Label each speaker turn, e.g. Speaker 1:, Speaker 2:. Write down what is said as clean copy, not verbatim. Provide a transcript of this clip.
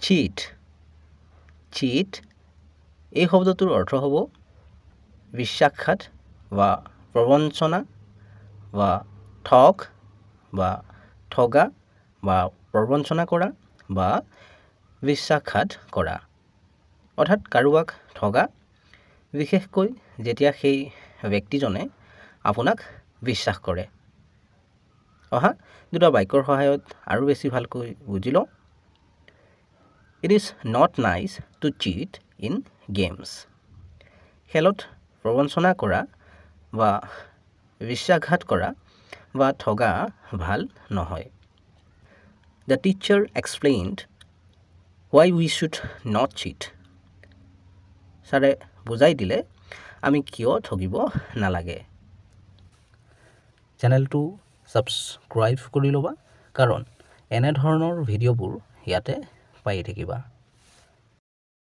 Speaker 1: Seat seat এই শব্দটোৰ অৰ্থ হ'ব বিশ্বাসঘাত বা প্ৰবঞ্চনা বা ঠগ বা ঠগা বা প্ৰবঞ্চনা কৰা বা বিশ্বাসঘাত কৰা অৰ্থাৎ কাৰোবাক ঠগা বিশেষকৈ যেতিয়া সেই ব্যক্তিজনে আপোনাক বিশ্বাস কৰে অহা দুটা বাক্যৰ সহায়ত আৰু বেছি ভালকৈ বুজি লওঁ It is not nice to cheat in games. খেলত প্ৰবঞ্চনা কৰা বা বিশ্বাসঘাত কৰা বা ঠগা ভাল নহয় The teacher explained why we should not cheat. ছাৰে বুজাই দিলে আমি কিয় ঠগিব নালাগে চেনেলটো ছাবস্ক্ৰাইব কৰি ল'বা কাৰণ এনে ধৰণৰ ভিডিঅ'বোৰ ইয়াতে পাই থাকিবা